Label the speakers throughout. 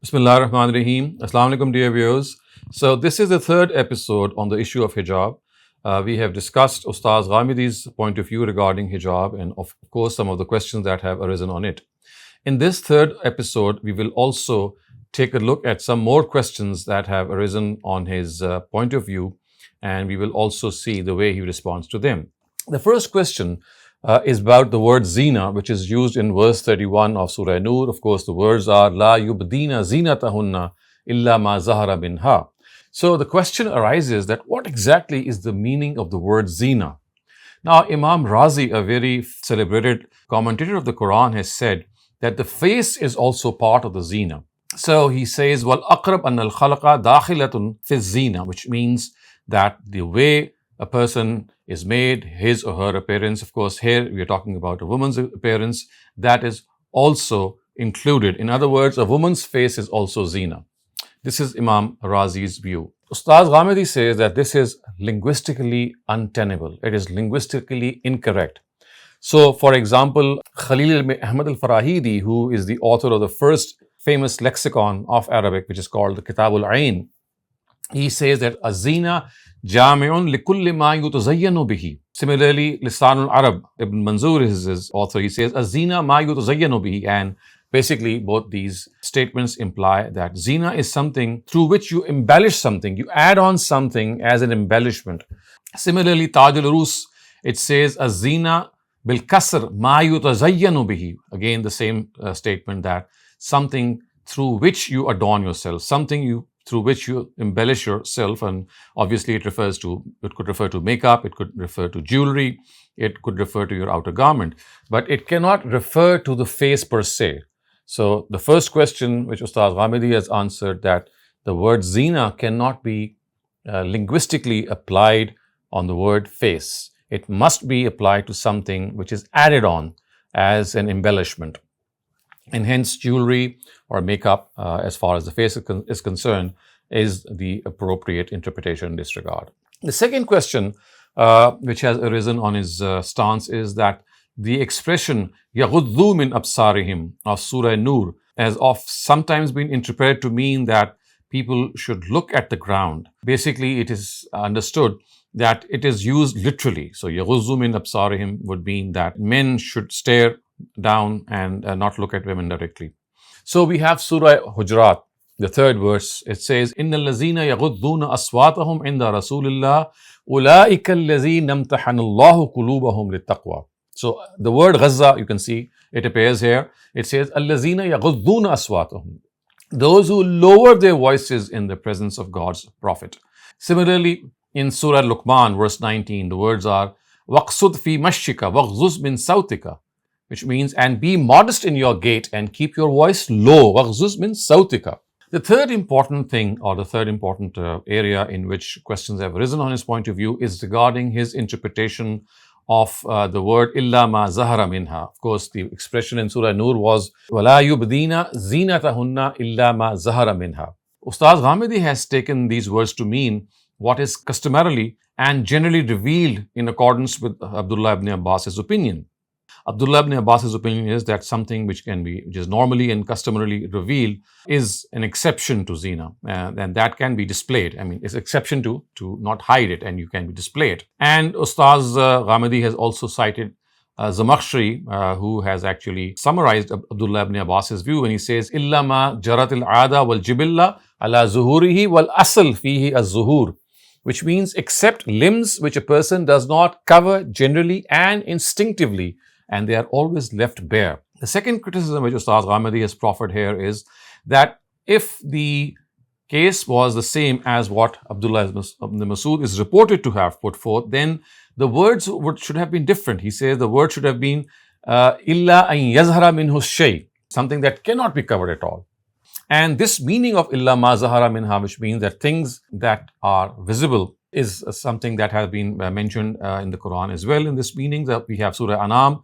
Speaker 1: Bismillah ar-Rahman ar-Rahim. Assalamu alaikum, dear viewers. So this is the third episode on the issue of hijab. We have discussed Ustaz Ghamidi's point of view regarding hijab and of course some of the questions that have arisen on it. In this third episode, we will also take a look at some more questions that have arisen on his point of view, and we will also see the way he responds to them. The first question is about the word zina, which is used in verse 31 of Surah Nur. Of course, the words are La yubdina zinatahunna illa ma zahara minha. So the question arises that what exactly is the meaning of the word zina? Now, Imam Razi, a very celebrated commentator of the Quran, has said that the face is also part of the zina. So he says, Wal aqrab an al khalaqa dakhilatun fi zina, which means that the way a person is made, his or her appearance, of course, here we are talking about a woman's appearance, that is also included. In other words, a woman's face is also zina. This is Imam Razi's view. Ustaz Ghamidi says that this is linguistically untenable. It is linguistically incorrect. So, for example, Khalil Ahmad al-Farahidi, who is the author of the first famous lexicon of Arabic, which is called the Kitab al-Ain, he says that azina jami'un likulli ma yutazayyanu bihi. Similarly, Lisan al-Arab, Ibn Manzur is his author, he says azina ma yutazayyanu bihi, and basically both these statements imply that zina is something through which you embellish something, you add on something as an embellishment. Similarly, Taj al-Urus, it says azina bil kasr ma yutazayyanu bihi. Again, the same statement that something through which you adorn yourself, something through which you embellish yourself, and obviously it could refer to makeup, it could refer to jewelry, it could refer to your outer garment, but it cannot refer to the face per se. So the first question which Ustaz Ghamidi has answered, that the word zina cannot be linguistically applied on the word face. It must be applied to something which is added on as an embellishment. And hence jewelry or makeup, as far as the face is concerned, is the appropriate interpretation in this regard. The second question which has arisen on his stance is that the expression yaghuddu min absarihim of Surah Nur has sometimes been interpreted to mean that people should look at the ground. Basically, it is understood that it is used literally. So yaghuddu min absarihim would mean that men should stare down and not look at women directly. So we have Surah Hujurat, the third verse. It says, Inna allazina yaghudduna aswatahum inda Rasulillah ulaika allazina imtahanallahu qulubahum littaqwa. So the word Ghazza, you can see it appears here. It says, Allazina yaghudduna aswatahum. Those who lower their voices in the presence of God's Prophet. Similarly, in Surah Luqman, verse 19, the words are, Waqsud fi mashika waghzuz min sautika, which means, and be modest in your gait and keep your voice low. Waghzuz min sautika. The third important thing, or the third important area in which questions have arisen on his point of view, is regarding his interpretation of the word illa ma zahara minha. Of course, the expression in Surah Nur was wala yubdina zinatahunna illa ma zahara minha. Ustaz Ghamidi has taken these words to mean what is customarily and generally revealed in accordance with Abdullah ibn Abbas's opinion. Abdullah ibn Abbas's opinion is that something which is normally and customarily revealed is an exception to zina, and that can be displayed. I mean, it's exception to not hide it, and you can be displayed. And Ustaz Ghamidi has also cited Zamakhshari, who has actually summarized Abdullah ibn Abbas's view when he says, Illa ma jaratil aada wal jibilla ala zuhurihi wal asl fihi az-zuhur, which means except limbs which a person does not cover generally and instinctively, and they are always left bare. The second criticism which Ustaz Ghamidi has proffered here is that if the case was the same as what Abdullah ibn Masud is reported to have put forth, then the words should have been different. He says the word should have been illa an yazhara minhu shay, something that cannot be covered at all. And this meaning of illa ma zahara minha, which means that things that are visible, is something that has been mentioned in the Quran as well. In this meaning, that we have Surah Anam.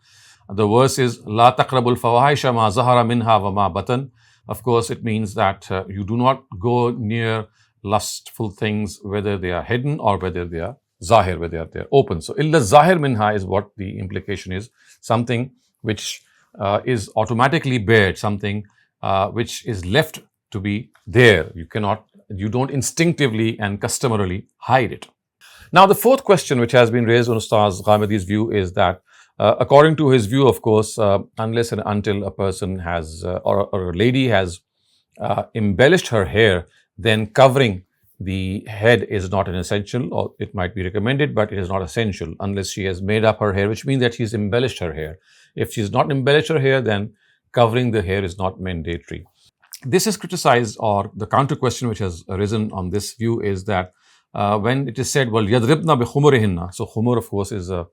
Speaker 1: The verse is La taqrabul fawahisha ma zahara minha wa ma batan. Of course, it means that you do not go near lustful things, whether they are hidden or whether they are zahir, whether they are open. So illa zahir minha is what the implication is. Something which is automatically bared, something which is left to be there. You don't instinctively and customarily hide it. Now, the fourth question which has been raised on Ustaz Ghamidi's view is that, according to his view, of course, unless and until a person has, or a lady has embellished her hair, then covering the head is not an essential, or it might be recommended, but it is not essential unless she has made up her hair, which means that she's embellished her hair. If she's not embellished her hair, then covering the hair is not mandatory. This is criticized, or the counter question which has arisen on this view is that when it is said, well, yadribna bi khumurihinna. So khumur, of course, is a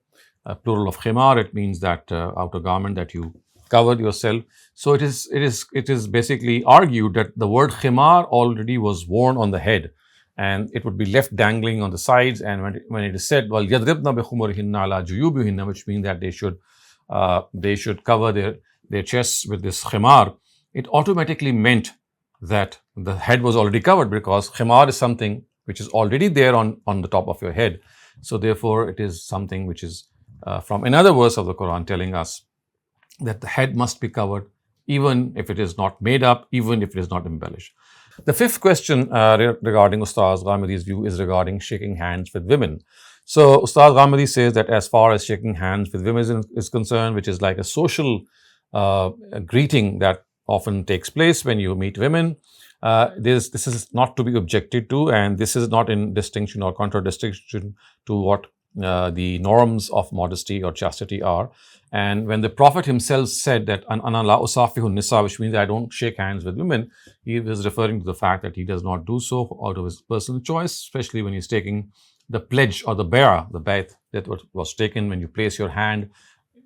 Speaker 1: plural of khimar. It means that outer garment that you covered yourself. So it is basically argued that the word khimar already was worn on the head, and it would be left dangling on the sides. And when it is said, well, yadribna bi khumurihinna ala juyubihinna, which means that they should cover their chests with this khimar, it automatically meant that the head was already covered, because khimar is something which is already there on the top of your head. So therefore, it is something which is from another verse of the Quran telling us that the head must be covered, even if it is not made up, even if it is not embellished. The fifth question regarding Ustaz Ghamidi's view is regarding shaking hands with women. So Ustaz Ghamidi says that as far as shaking hands with women is concerned, which is like a social greeting that often takes place when you meet women, this is not to be objected to, and this is not in distinction or contradistinction to what the norms of modesty or chastity are. And when the Prophet himself said that ana la usafihu nisa, which means I don't shake hands with women, he was referring to the fact that he does not do so out of his personal choice, especially when he's taking the pledge or the bay'ah, the bay'at that was taken when you place your hand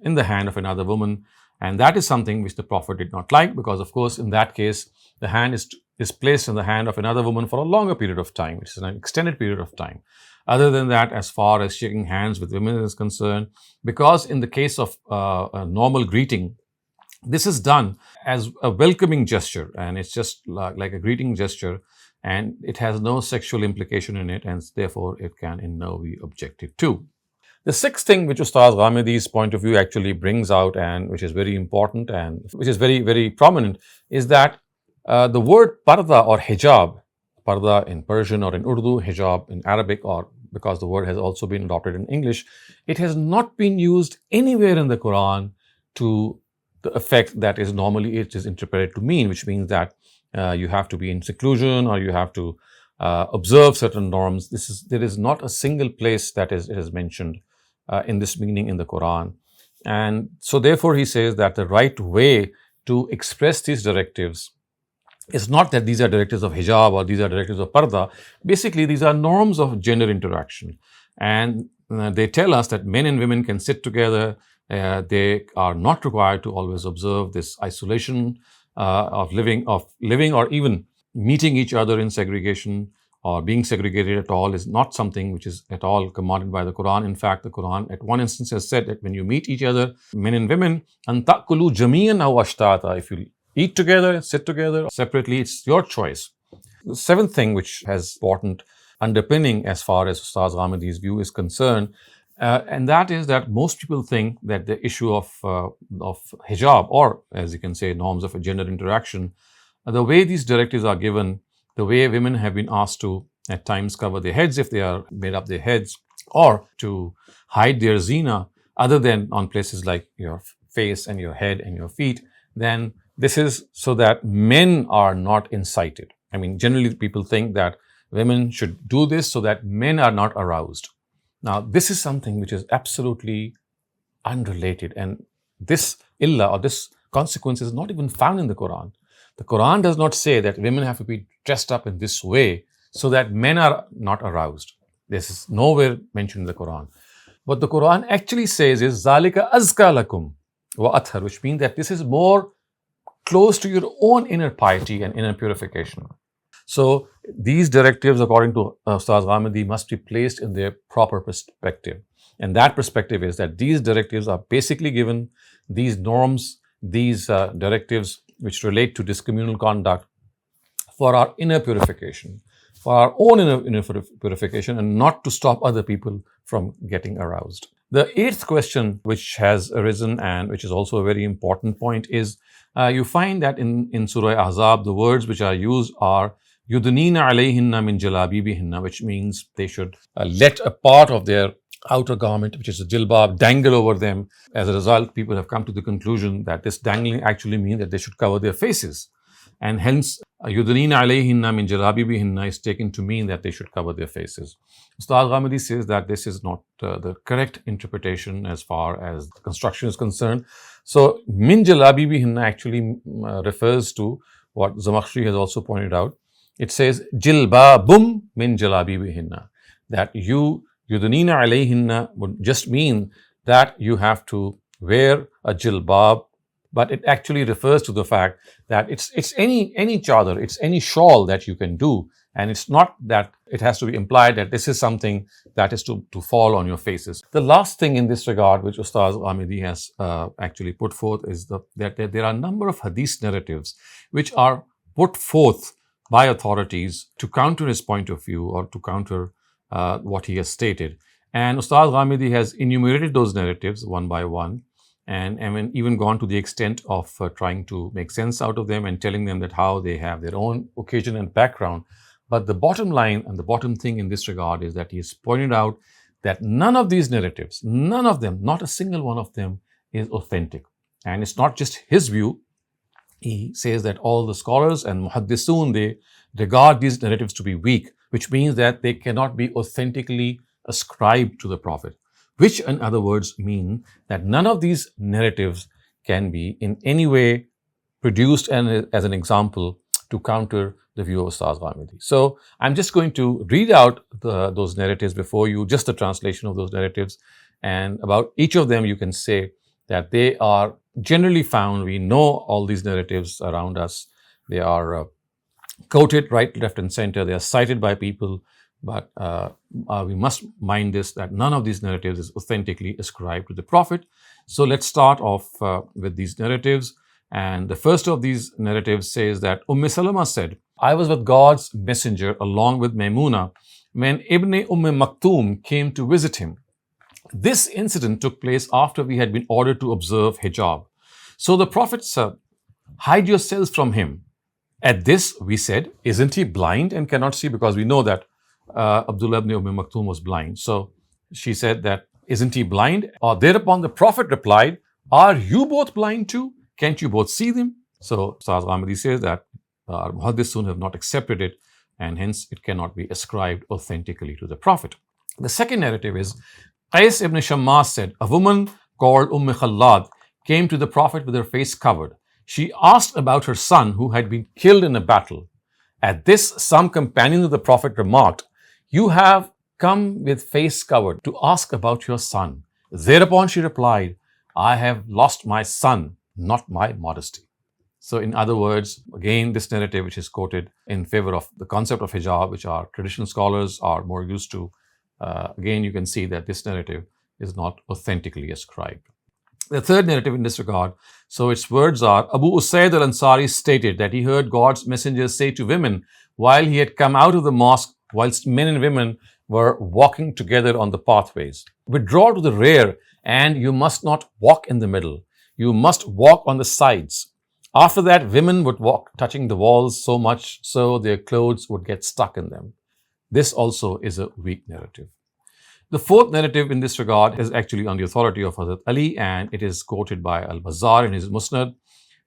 Speaker 1: in the hand of another woman. And that is something which the Prophet did not like, because of course in that case the hand is placed in the hand of another woman for a longer period of time, which is an extended period of time. Other than that, as far as shaking hands with women is concerned, because in the case of a normal greeting, this is done as a welcoming gesture, and it's just like a greeting gesture, and it has no sexual implication in it, and therefore it can in no way be objected to. The sixth thing which Ustaz Ghamidi's point of view actually brings out, and which is very important and which is very, very prominent, is that the word parda or hijab, parda in Persian or in Urdu, hijab in Arabic, or because the word has also been adopted in English, it has not been used anywhere in the Quran to the effect that is normally it is interpreted to mean, which means that you have to be in seclusion or you have to observe certain norms. There is not a single place that is mentioned in this meaning in the Quran. And so therefore he says that the right way to express these directives is not that these are directives of hijab or these are directives of parda. Basically, these are norms of gender interaction. And they tell us that men and women can sit together. They are not required to always observe this isolation of living or even meeting each other in segregation or being segregated at all is not something which is at all commanded by the Quran. In fact, the Quran at one instance has said that when you meet each other, men and women, an ta'kulu jami'an aw ashtata, if you eat together, sit together, separately, it's your choice. The seventh thing which has important underpinning as far as Ustaz Ghamidi's view is concerned, and that is that most people think that the issue of hijab, or as you can say, norms of gender interaction, the way these directives are given, the way women have been asked to at times cover their heads if they are made up their heads, or to hide their zina other than on places like your face and your head and your feet, then this is so that men are not incited. I mean, generally people think that women should do this so that men are not aroused. Now, this is something which is absolutely unrelated, and this illah or this consequence is not even found in the Quran. The Quran does not say that women have to be dressed up in this way so that men are not aroused. This is nowhere mentioned in the Quran. What the Quran actually says is Zalika azka lakum wa athhar, which means that this is more close to your own inner piety and inner purification. So these directives, according to Ustaz Ghamidi, must be placed in their proper perspective. And that perspective is that these directives are basically given, these norms, these directives which relate to discommunal conduct for our inner purification, for our own inner purification, and not to stop other people from getting aroused. The eighth question which has arisen and which is also a very important point is you find that in Surah Ahzab, the words which are used are yudnina alayhinna min jalabibihinna, which means they should let a part of their outer garment, which is a jilbab, dangle over them. As a result, people have come to the conclusion that this dangling actually means that they should cover their faces. And hence, yudnina alayhinna min jalabibihinna is taken to mean that they should cover their faces. Ustad Ghamidi says that this is not the correct interpretation as far as the construction is concerned. So, min jalabibihinna actually refers to what Zamakhshari has also pointed out. It says jilbabum min jalabibihinna, that yudnina alayhinna would just mean that you have to wear a jilbab, but it actually refers to the fact that it's any chadar, it's any shawl that you can do, and it's not that it has to be implied that this is something that is to fall on your faces. The last thing in this regard, which Ustaz Ghamidi has actually put forth, is that there are a number of hadith narratives which are put forth by authorities to counter his point of view or to counter what he has stated. And Ustaz Ghamidi has enumerated those narratives one by one, and even gone to the extent of trying to make sense out of them and telling them that how they have their own occasion and background. But the bottom line and the bottom thing in this regard is that he has pointed out that none of these narratives, none of them, not a single one of them is authentic. And it's not just his view. He says that all the scholars and muhaddisun, they regard these narratives to be weak, which means that they cannot be authentically ascribed to the Prophet, which in other words mean that none of these narratives can be in any way produced as an example to counter the view of Ustaz Ghamidi. So I'm just going to read out those narratives before you, just the translation of those narratives, and about each of them you can say that they are generally found. We know all these narratives around us. They are quoted right, left and center. They are cited by people, but we must mind this, that none of these narratives is authentically ascribed to the Prophet. So let's start off with these narratives. And the first of these narratives says that Salama said, I was with God's messenger along with Maimuna when Ibn Maktoum came to visit him. This incident took place after we had been ordered to observe hijab. So the Prophet said, hide yourselves from him. At this, we said, isn't he blind and cannot see? Because we know that Abdullah ibn Maktoum was blind. So she said that, isn't he blind? Thereupon the Prophet replied, are you both blind too? Can't you both see them? So Ustaz Ghamidi says that our muhaddisun have not accepted it, and hence it cannot be ascribed authentically to the Prophet. The second narrative is, Qais ibn Shammas said, a woman called Khallad came to the Prophet with her face covered. She asked about her son who had been killed in a battle. At this, some companions of the Prophet remarked, you have come with face covered to ask about your son. Thereupon she replied, I have lost my son, not my modesty. So in other words, again, this narrative which is quoted in favor of the concept of hijab, which our traditional scholars are more used to, again, you can see that this narrative is not authentically ascribed. The third narrative in this regard, so its words are, Abu Usaid al-Ansari stated that he heard God's messenger say to women while he had come out of the mosque, whilst men and women were walking together on the pathways, withdraw to the rear, and you must not walk in the middle. You must walk on the sides. After that, women would walk touching the walls so much so their clothes would get stuck in them. This also is a weak narrative. The fourth narrative in this regard is actually on the authority of Hazrat Ali, and it is quoted by Al-Bazzar in his Musnad.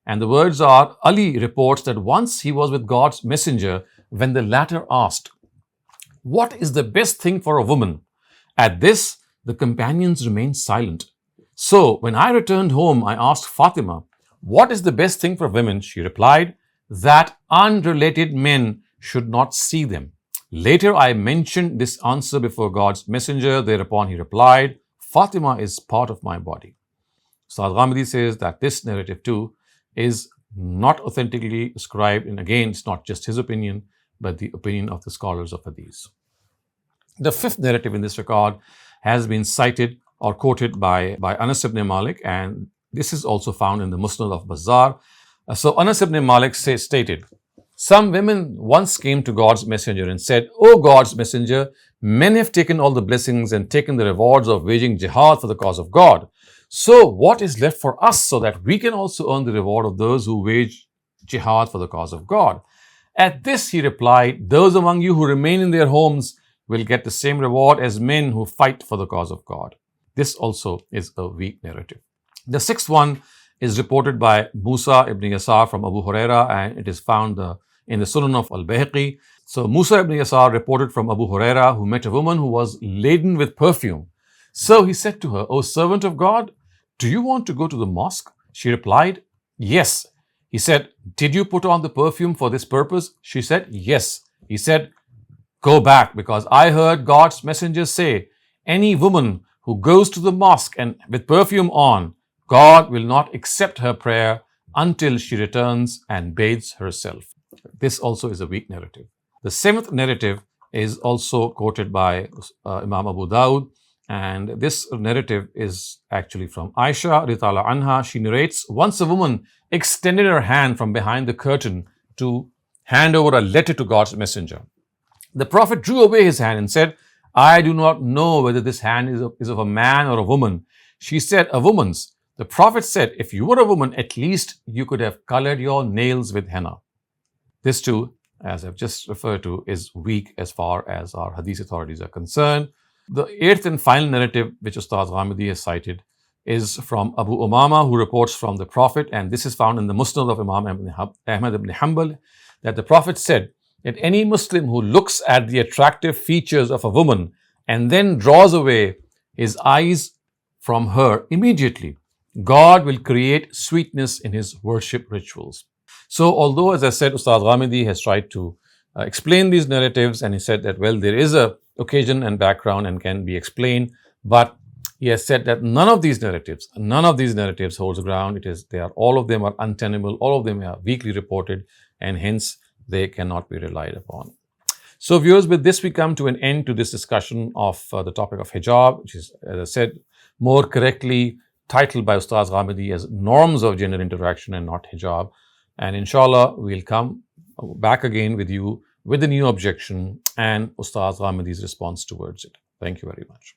Speaker 1: And the words are, Ali reports that once he was with God's messenger when the latter asked, what is the best thing for a woman? At this, the companions remained silent. So when I returned home, I asked Fatima, what is the best thing for women? She replied, that unrelated men should not see them. Later, I mentioned this answer before God's messenger. Thereupon he replied, Fatima is part of my body. Ustaz Ghamidi says that this narrative too is not authentically ascribed. And again, it's not just his opinion, but the opinion of the scholars of Hadith. The fifth narrative in this regard has been cited or quoted by Anas ibn Malik, and this is also found in the Musnad of Bazzar. So Anas ibn Malik stated Some women once came to God's messenger and said, "O God's messenger, men have taken all the blessings and taken the rewards of waging jihad for the cause of God. So what is left for us so that we can also earn the reward of those who wage jihad for the cause of God?" At this he replied, "Those among you who remain in their homes will get the same reward as men who fight for the cause of God." This also is a weak narrative. The sixth one is reported by Musa ibn Yasar from Abu Huraira, and it is found in the Sunan of Al-Bayhaqi. So Musa ibn Yasar reported from Abu Huraira, who met a woman who was laden with perfume. So he said to her, "O servant of God, do you want to go to the mosque?" She replied, "Yes." He said, "Did you put on the perfume for this purpose?" She said, "Yes." He said, "Go back, because I heard God's messenger say, any woman who goes to the mosque and with perfume on, God will not accept her prayer until she returns and bathes herself." This also is a weak narrative. The seventh narrative is also quoted by Imam Abu Dawud, and this narrative is actually from Aisha Ritala Anha. She narrates, once a woman extended her hand from behind the curtain to hand over a letter to God's messenger. The Prophet drew away his hand and said, "I do not know whether this hand is of a man or a woman." She said, "A woman's." The Prophet said, "If you were a woman, at least you could have colored your nails with henna." This too, as I've just referred to, is weak as far as our hadith authorities are concerned. The eighth and final narrative, which Ustaz Ghamidi has cited, is from Abu Umama, who reports from the Prophet, and this is found in the Musnad of Imam Ahmad ibn Hanbal, that the Prophet said that any Muslim who looks at the attractive features of a woman and then draws away his eyes from her immediately, God will create sweetness in his worship rituals. So although, as I said, Ustaz Ghamidi has tried to explain these narratives, and he said that, well, there is a occasion and background and can be explained, but he has said that none of these narratives holds ground. All of them are untenable, all of them are weakly reported, and hence they cannot be relied upon. So viewers, with this we come to an end to this discussion of the topic of hijab, which is, as I said, more correctly titled by Ustaz Ghamidi as norms of gender interaction and not hijab. And inshallah, we'll come back again with you with a new objection and Ustaz Ghamidi's response towards it. Thank you very much.